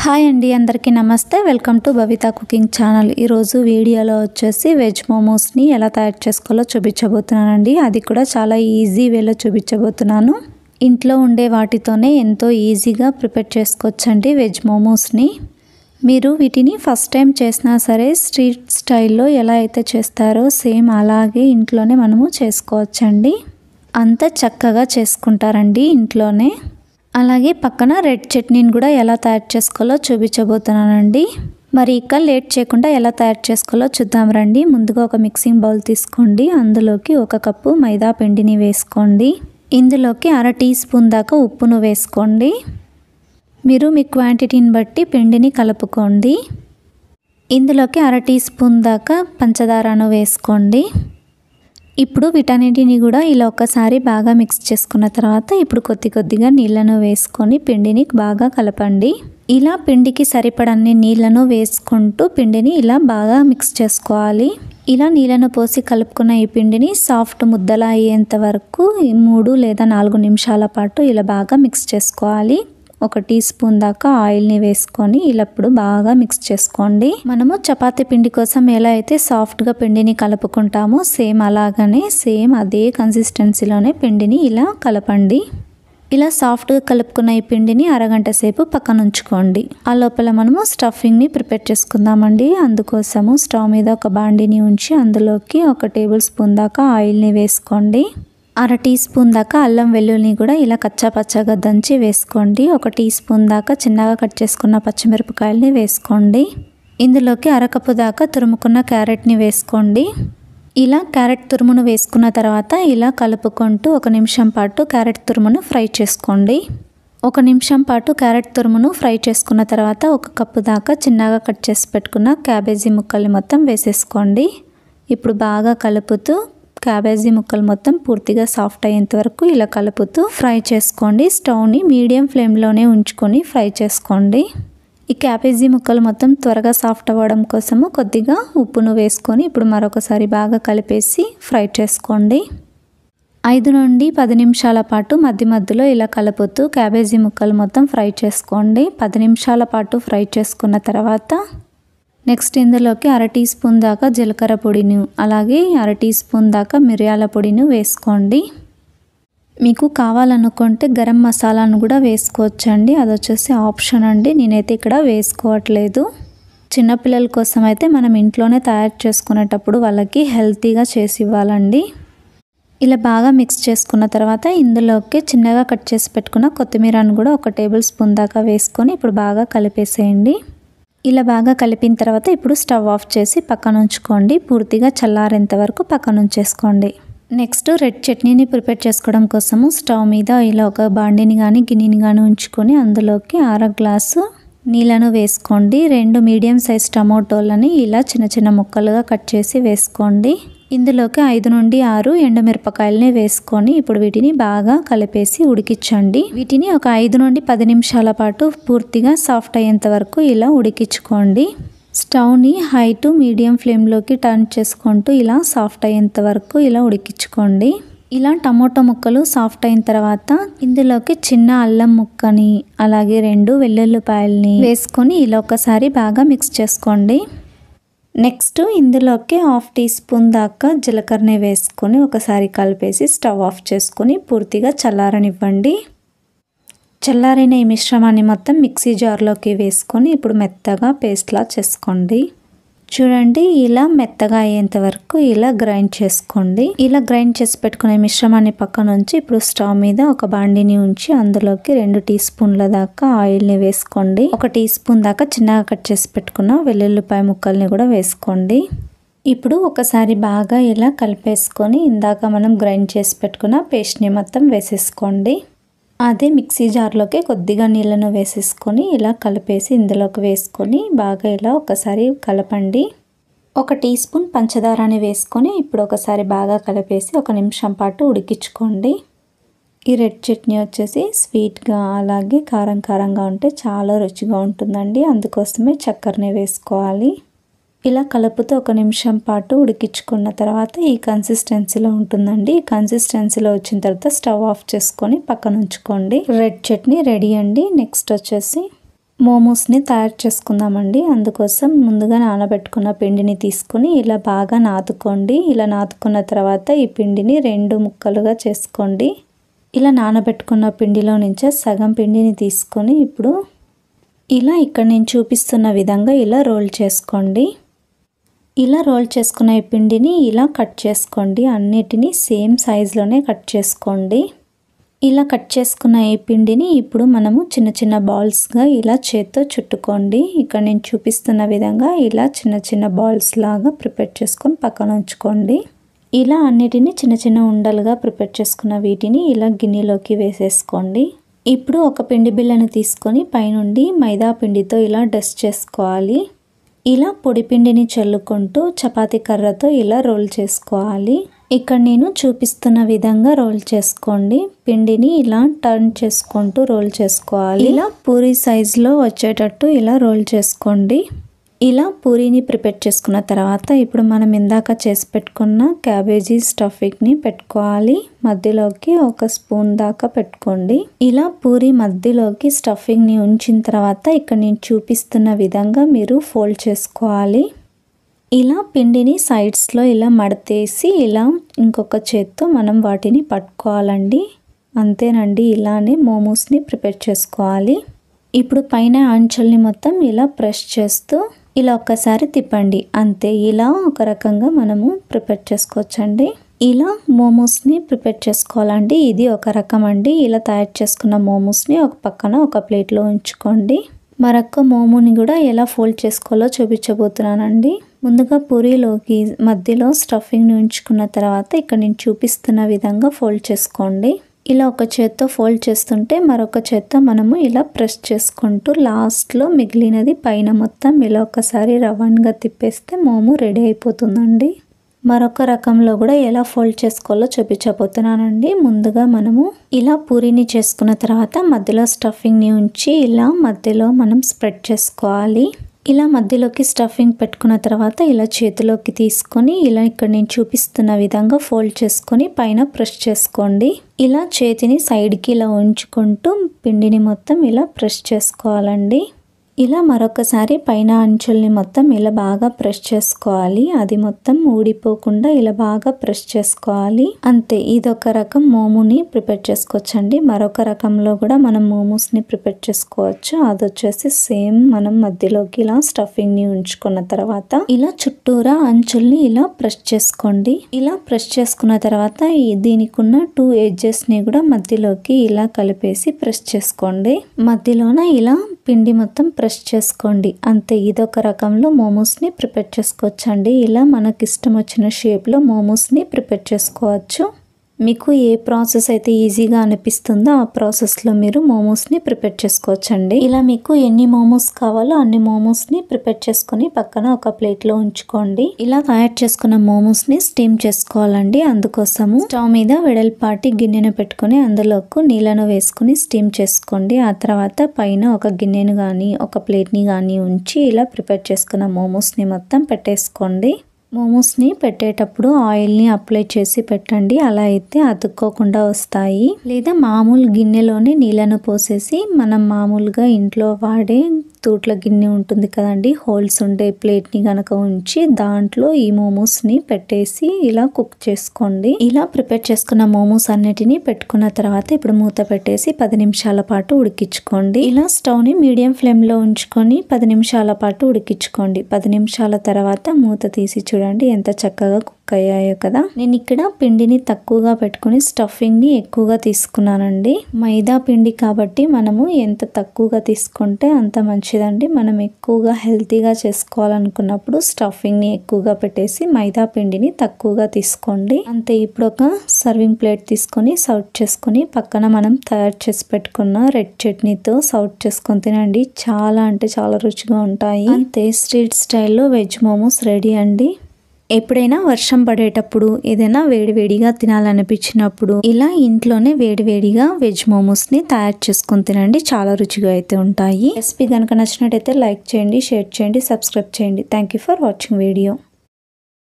Hi అండి, అందరికీ నమస్తే. Welcome to Bhavita cooking channel. ఈరోజు వీడియోలో వచ్చేసి వెజ్ మోమోస్ని ఎలా తయారు చేసుకోవాలో చూపించబోతున్నానండి. అది కూడా చాలా ఈజీ వేలో చూపించబోతున్నాను. ఇంట్లో ఉండే వాటితోనే ఎంతో ఈజీగా ప్రిపేర్ చేసుకోవచ్చండి వెజ్ మోమోస్ని. మీరు వీటిని ఫస్ట్ టైం చేసినా సరే స్ట్రీట్ స్టైల్లో ఎలా అయితే చేస్తారో సేమ్ అలాగే ఇంట్లోనే మనము చేసుకోవచ్చండి. అంత చక్కగా చేసుకుంటారండి ఇంట్లోనే. అలాగే పక్కన రెడ్ చట్నీని కూడా ఎలా తయారు చేసుకోవాలో చూపించబోతున్నానండి. మరి ఇక లేట్ చేయకుండా ఎలా తయారు చేసుకోవాలో చూద్దాం రండి. ముందుగా ఒక మిక్సింగ్ బౌల్ తీసుకోండి. అందులోకి 1 కప్పు మైదా పిండిని వేసుకోండి. ఇందులోకి 1/2 టీ స్పూన్ దాకా ఉప్పును వేసుకోండి. మీరు మీ క్వాంటిటీని బట్టి పిండిని కలుపుకోండి. ఇందులోకి 1/2 టీ స్పూన్ దాకా పంచదారను వేసుకోండి. ఇప్పుడు వీటన్నిటిని కూడా ఇలా ఒకసారి బాగా మిక్స్ చేసుకున్న తర్వాత ఇప్పుడు కొద్దిగా నీళ్ళను వేసుకొని పిండిని బాగా కలపండి. ఇలా పిండికి సరిపడన్ని నీళ్ళను వేసుకుంటూ పిండిని ఇలా బాగా మిక్స్ చేసుకోవాలి. ఇలా నీళ్ళను పోసి కలుపుకున్న ఈ పిండిని సాఫ్ట్ ముద్దలా అయ్యేంత వరకు 3 లేదా 4 నిమిషాల పాటు ఇలా బాగా మిక్స్ చేసుకోవాలి. 1 టీ స్పూన్ దాకా ఆయిల్ని వేసుకొని ఇలా ఇప్పుడు బాగా మిక్స్ చేసుకోండి. మనము చపాతీ పిండి కోసం ఎలా అయితే సాఫ్ట్గా పిండిని కలుపుకుంటామో సేమ్ అలాగనే సేమ్ అదే కన్సిస్టెన్సీలోనే పిండిని ఇలా కలపండి. ఇలా సాఫ్ట్గా కలుపుకున్న ఈ పిండిని అరగంట సేపు పక్కన ఉంచుకోండి. ఆ లోపల మనము స్టఫింగ్ని ప్రిపేర్ చేసుకుందామండి. అందుకోసము స్టవ్ మీద ఒక బాండిని ఉంచి అందులోకి 1 టేబుల్ స్పూన్ దాకా ఆయిల్ని వేసుకోండి. 1/2 టీ స్పూన్ దాకా అల్లం వెల్లుల్లిని కూడా ఇలా కచ్చా పచ్చగా దంచి వేసుకోండి. 1 టీ స్పూన్ దాకా చిన్నగా కట్ చేసుకున్న పచ్చిమిరపకాయలని వేసుకోండి. ఇందులోకి 1/2 కప్పు దాకా తురుముకున్న క్యారెట్ని వేసుకోండి. ఇలా క్యారెట్ తురుమును వేసుకున్న తర్వాత ఇలా కలుపుకుంటూ 1 నిమిషం పాటు క్యారెట్ తురుమును ఫ్రై చేసుకోండి. 1 నిమిషం పాటు క్యారెట్ తురుమును ఫ్రై చేసుకున్న తర్వాత 1 కప్పు దాకా చిన్నగా కట్ చేసి పెట్టుకున్న క్యాబేజీ ముక్కల్ని మొత్తం వేసేసుకోండి. ఇప్పుడు బాగా కలుపుతూ క్యాబేజీ ముక్కలు మొత్తం పూర్తిగా సాఫ్ట్ అయ్యేంత వరకు ఇలా కలుపుతూ ఫ్రై చేసుకోండి. స్టవ్ని మీడియం ఫ్లేమ్లోనే ఉంచుకొని ఫ్రై చేసుకోండి. ఈ క్యాబేజీ ముక్కలు మొత్తం త్వరగా సాఫ్ట్ అవ్వడం కోసము కొద్దిగా ఉప్పును వేసుకొని ఇప్పుడు మరొకసారి బాగా కలిపేసి ఫ్రై చేసుకోండి. 5 నుండి 10 నిమిషాల పాటు మధ్యలో ఇలా కలుపుతూ క్యాబేజీ ముక్కలు మొత్తం ఫ్రై చేసుకోండి. 10 నిమిషాల పాటు ఫ్రై చేసుకున్న తర్వాత నెక్స్ట్ ఇందులోకి 1/2 టీ స్పూన్ దాకా జీలకర్ర పొడిని అలాగే 1/2 టీ స్పూన్ దాకా మిరియాల పొడిని వేసుకోండి. మీకు కావాలనుకుంటే గరం మసాలాను కూడా వేసుకోవచ్చండి. అది వచ్చేసి ఆప్షన్ అండి. నేనైతే ఇక్కడ వేసుకోవట్లేదు. చిన్నపిల్లల కోసం అయితే మనం ఇంట్లోనే తయారు చేసుకునేటప్పుడు వాళ్ళకి హెల్తీగా చేసి ఇవ్వాలండి. ఇలా బాగా మిక్స్ చేసుకున్న తర్వాత ఇందులోకి చిన్నగా కట్ చేసి పెట్టుకున్న కొత్తిమీరను కూడా 1 టేబుల్ స్పూన్ దాకా వేసుకొని ఇప్పుడు బాగా కలిపేసేయండి. ఇలా బాగా కలిపిన తర్వాత ఇప్పుడు స్టవ్ ఆఫ్ చేసి పక్కన ఉంచుకోండి. పూర్తిగా చల్లారేంత వరకు పక్కన ఉంచేసుకోండి. నెక్స్ట్ రెడ్ చట్నీని ప్రిపేర్ చేసుకోవడం కోసము స్టవ్ మీద ఇలా ఒక బాండిని కానీ గిన్నెని కానీ ఉంచుకొని అందులోకి 1/2 గ్లాసు నీళ్ళను వేసుకోండి. 2 మీడియం సైజ్ టమోటోలని ఇలా చిన్న ముక్కలుగా కట్ చేసి వేసుకోండి. ఇందులోకి 5 నుండి 6 ఎండుమిరపకాయలని వేసుకొని ఇప్పుడు వీటిని బాగా కలిపేసి ఉడికించండి. వీటిని ఒక 5 నుండి 10 నిమిషాల పాటు పూర్తిగా సాఫ్ట్ అయ్యేంత వరకు ఇలా ఉడికించుకోండి. స్టవ్ని హై టు మీడియం ఫ్లేమ్లోకి టర్న్ చేసుకుంటూ ఇలా సాఫ్ట్ అయ్యేంత వరకు ఇలా ఉడికించుకోండి. ఇలా టమోటో ముక్కలు సాఫ్ట్ అయిన తర్వాత ఇందులోకి చిన్న అల్లం ముక్కని అలాగే 2 వెల్లుల్లిపాయలని వేసుకొని ఇలా ఒకసారి బాగా మిక్స్ చేసుకోండి. నెక్స్ట్ ఇందులోకి 1/2 టీ స్పూన్ దాకా జీలకర్రని వేసుకొని ఒకసారి కలిపేసి స్టవ్ ఆఫ్ చేసుకొని పూర్తిగా చల్లారనివ్వండి. చల్లారిన ఈ మిశ్రమాన్ని మొత్తం మిక్సీ జార్లోకి వేసుకొని ఇప్పుడు మెత్తగా పేస్ట్లా చేసుకోండి. చూడండి, ఇలా మెత్తగా అయ్యేంత వరకు ఇలా గ్రైండ్ చేసుకోండి. ఇలా గ్రైండ్ చేసి పెట్టుకునే మిశ్రమాన్ని పక్కన ఉంచి ఇప్పుడు స్టవ్ మీద ఒక బాండిని ఉంచి అందులోకి 2 టీ స్పూన్ల దాకా ఆయిల్ని వేసుకోండి. 1 టీ స్పూన్ దాకా చిన్నగా కట్ చేసి పెట్టుకున్న వెల్లుల్లిపాయ ముక్కల్ని కూడా వేసుకోండి. ఇప్పుడు ఒకసారి బాగా ఇలా కలిపేసుకొని ఇందాక మనం గ్రైండ్ చేసి పెట్టుకున్న పేస్ట్ని మొత్తం వేసేసుకోండి. అదే మిక్సీ జార్లోకి కొద్దిగా నీళ్ళను వేసేసుకొని ఇలా కలిపేసి ఇందులోకి వేసుకొని బాగా ఇలా ఒకసారి కలపండి. 1 టీ స్పూన్ పంచదారని వేసుకొని ఇప్పుడు ఒకసారి బాగా కలిపేసి 1 నిమిషం పాటు ఉడికించుకోండి. ఈ రెడ్ చట్నీ వచ్చేసి స్వీట్గా అలాగే కారంగా ఉంటే చాలా రుచిగా ఉంటుందండి. అందుకోసమే చక్కెరని వేసుకోవాలి. ఇలా కలుపుతూ 1 నిమిషం పాటు ఉడికించుకున్న తర్వాత ఈ కన్సిస్టెన్సీలో ఉంటుందండి. ఈ కన్సిస్టెన్సీలో వచ్చిన తర్వాత స్టవ్ ఆఫ్ చేసుకొని పక్కన ఉంచుకోండి. రెడ్ చట్నీ రెడీ అండి. నెక్స్ట్ వచ్చేసి మోమోస్ని తయారు చేసుకుందామండి. అందుకోసం ముందుగా నానబెట్టుకున్న పిండిని తీసుకొని ఇలా బాగా నాదుకోండి. ఇలా నాదుకున్న తర్వాత ఈ పిండిని 2 ముక్కలుగా చేసుకోండి. ఇలా నానబెట్టుకున్న పిండిలో నుంచే సగం పిండిని తీసుకొని ఇప్పుడు ఇలా ఇక్కడ నేను చూపిస్తున్న విధంగా ఇలా రోల్ చేసుకోండి. ఇలా రోల్ చేసుకున్న ఈ పిండిని ఇలా కట్ చేసుకోండి. అన్నిటినీ సేమ్ సైజులోనే కట్ చేసుకోండి. ఇలా కట్ చేసుకున్న ఈ పిండిని ఇప్పుడు మనము చిన్న చిన్న బాల్స్గా ఇలా చేత్తో చుట్టుకోండి. ఇక్కడ నేను చూపిస్తున్న విధంగా ఇలా చిన్న చిన్న బాల్స్ లాగా ప్రిపేర్ చేసుకొని పక్కన ఉంచుకోండి. ఇలా అన్నిటినీ చిన్న చిన్న ఉండలుగా ప్రిపేర్ చేసుకున్న వీటిని ఇలా గిన్నెలోకి వేసేసుకోండి. ఇప్పుడు ఒక పిండి బిళ్ళను తీసుకొని పైనుండి మైదా పిండితో ఇలా డస్ట్ చేసుకోవాలి. ఇలా పొడి పిండిని చల్లుకుంటూ చపాతీ కర్రతో ఇలా రోల్ చేసుకోవాలి. ఇక్కడ నేను చూపిస్తున్న విధంగా రోల్ చేసుకోండి. పిండిని ఇలా టర్న్ చేసుకుంటూ రోల్ చేసుకోవాలి. ఇలా పూరి సైజులో వచ్చేటట్టు ఇలా రోల్ చేసుకోండి. ఇలా పూరీని ప్రిపేర్ చేసుకున్న తర్వాత ఇప్పుడు మనం ఇందాక చేసి పెట్టుకున్న క్యాబేజీ స్టఫింగ్ని పెట్టుకోవాలి. మధ్యలోకి 1 స్పూన్ దాకా పెట్టుకోండి. ఇలా పూరి మధ్యలోకి స్టఫింగ్ని ఉంచిన తర్వాత ఇక్కడ నేను చూపిస్తున్న విధంగా మీరు ఫోల్డ్ చేసుకోవాలి. ఇలా పిండిని సైడ్స్లో ఇలా మడతేసి ఇలా ఇంకొక చేత్తో మనం వాటిని పట్టుకోవాలండి. అంతేనండి, ఇలానే మోమోస్ని ప్రిపేర్ చేసుకోవాలి. ఇప్పుడు పైన అంచుల్ని మొత్తం ఇలా ప్రెస్ చేస్తూ ఇలా ఒక్కసారి తిప్పండి. అంతే, ఇలా ఒక రకంగా మనము ప్రిపేర్ చేసుకోవచ్చండి. ఇలా మోమోస్ని ప్రిపేర్ చేసుకోవాలండి. ఇది ఒక రకం అండి. ఇలా తయారు చేసుకున్న మోమోస్ని ఒక పక్కన ఒక ప్లేట్లో ఉంచుకోండి. మరొక మోమోని కూడా ఎలా ఫోల్డ్ చేసుకోవాలో చూపించబోతున్నానండి. ముందుగా పూరీలోకి మధ్యలో స్టఫింగ్ని ఉంచుకున్న తర్వాత ఇక్కడ నేను చూపిస్తున్న విధంగా ఫోల్డ్ చేసుకోండి. ఇలా ఒక చేత్తో ఫోల్డ్ చేస్తుంటే మరొక చేత్తో మనము ఇలా ప్రెస్ చేసుకుంటూ లాస్ట్లో మిగిలినది పైన మొత్తం ఇలా ఒకసారి రౌండ్గా తిప్పేస్తే మోమో రెడీ అయిపోతుందండి. మరొక రకంలో కూడా ఎలా ఫోల్డ్ చేసుకోవాలో చూపించబోతున్నానండి. ముందుగా మనము ఇలా పూరీని చేసుకున్న తర్వాత మధ్యలో స్టఫింగ్ని ఉంచి ఇలా మధ్యలో మనం స్ప్రెడ్ చేసుకోవాలి. ఇలా మధ్యలోకి స్టఫింగ్ పెట్టుకున్న తర్వాత ఇలా చేతిలోకి తీసుకొని ఇలా ఇక్కడ నేను చూపిస్తున్న విధంగా ఫోల్డ్ చేసుకొని పైన ప్రెస్ చేసుకోండి. ఇలా చేతిని సైడ్కి ఇలా ఉంచుకుంటూ పిండిని మొత్తం ఇలా ప్రెస్ చేసుకోవాలండి. ఇలా మరొకసారి పైన అంచుల్ని మొత్తం ఇలా బాగా ప్రెస్ చేసుకోవాలి. అది మొత్తం ఊడిపోకుండా ఇలా బాగా ప్రెస్ చేసుకోవాలి. అంతే, ఇదొక రకం మోమోని ప్రిపేర్ చేసుకోవచ్చండి. మరొక రకంలో కూడా మనం మోమోస్ని ప్రిపేర్ చేసుకోవచ్చు. అది వచ్చేసి సేమ్ మనం మధ్యలోకి ఇలా స్టఫింగ్ని ఉంచుకున్న తర్వాత ఇలా చుట్టూరా అంచుల్ని ఇలా ప్రెస్ చేసుకోండి. ఇలా ప్రెస్ చేసుకున్న తర్వాత దీనికి ఉన్న 2 ఎడ్జెస్ని కూడా మధ్యలోకి ఇలా కలిపేసి ప్రెస్ చేసుకోండి. మధ్యలోన ఇలా పిండి మొత్తం ప్రెస్ చేసుకోండి. అంతే, ఇదొక రకంలో మోమోస్ని ప్రిపేర్ చేసుకోవచ్చండి. ఇలా మనకి ఇష్టం వచ్చిన షేప్లో మోమోస్ని ప్రిపేర్ చేసుకోవచ్చు. మీకు ఏ ప్రాసెస్ అయితే ఈజీగా అనిపిస్తుందో ఆ ప్రాసెస్లో మీరు మోమోస్ని ప్రిపేర్ చేసుకోవచ్చండి. ఇలా మీకు ఎన్ని మోమోస్ కావాలో అన్ని మోమోస్ని ప్రిపేర్ చేసుకొని పక్కన ఒక ప్లేట్లో ఉంచుకోండి. ఇలా తయారు చేసుకున్న మోమోస్ని స్టీమ్ చేసుకోవాలండి. అందుకోసము స్టవ్ మీద వెడల్పాటి గిన్నెను పెట్టుకొని అందులోకి నీళ్ళను వేసుకుని స్టీమ్ చేసుకోండి. ఆ తర్వాత పైన ఒక గిన్నెను కానీ ఒక ప్లేట్ని కానీ ఉంచి ఇలా ప్రిపేర్ చేసుకున్న మోమోస్ని మొత్తం పెట్టేసుకోండి. మోమోస్ని పెట్టేటప్పుడు ఆయిల్ని అప్లై చేసి పెట్టండి. అలా అయితే అతుక్కోకుండా వస్తాయి. లేదా మామూలు గిన్నెలోనే నీళ్ళను పోసేసి మనం మామూలుగా ఇంట్లో వాడే తూట్ల గిన్నె ఉంటుంది కదండి, హోల్స్ ఉండే ప్లేట్ని కనుక ఉంచి దాంట్లో ఈ మోమోస్ని పెట్టేసి ఇలా కుక్ చేసుకోండి. ఇలా ప్రిపేర్ చేసుకున్న మోమోస్ అన్నిటిని పెట్టుకున్న తర్వాత ఇప్పుడు మూత పెట్టేసి 10 నిమిషాల పాటు ఉడికించుకోండి. ఇలా స్టవ్ని మీడియం ఫ్లేమ్లో ఉంచుకొని 10 నిమిషాల పాటు ఉడికించుకోండి. 10 నిమిషాల తర్వాత మూత తీసి చూడండి ఎంత చక్కగా కుక్ అయ్యాయో కదా. నేను ఇక్కడ పిండిని తక్కువగా పెట్టుకుని స్టఫింగ్ని ఎక్కువగా తీసుకున్నానండి. మైదా పిండి కాబట్టి మనము ఎంత తక్కువగా తీసుకుంటే అంత మంచిదండి. మనం ఎక్కువగా హెల్తీగా చేసుకోవాలనుకున్నప్పుడు స్టఫింగ్ని ఎక్కువగా పెట్టేసి మైదా పిండిని తక్కువగా తీసుకోండి. అంతే, ఇప్పుడు ఒక సర్వింగ్ ప్లేట్ తీసుకొని సర్వ్ చేసుకొని పక్కన మనం తయారు చేసి పెట్టుకున్న రెడ్ చట్నీతో సర్వ్ చేసుకొని తినండి. చాలా అంటే చాలా రుచిగా ఉంటాయి. అంతే, స్ట్రీట్ స్టైల్లో వెజ్ మోమోస్ రెడీ అండి. ఎప్పుడైనా వర్షం పడేటప్పుడు ఏదైనా వేడివేడిగా తినాలనిపించినప్పుడు ఇలా ఇంట్లోనే వేడివేడిగా వెజ్ మోమోస్ని తయారు చేసుకొని తినండి. చాలా రుచిగా అయితే ఉంటాయి. రెసిపీ కనుక నచ్చినట్టయితే లైక్ చేయండి, షేర్ చేయండి, సబ్స్క్రైబ్ చేయండి. Thank you for watching video.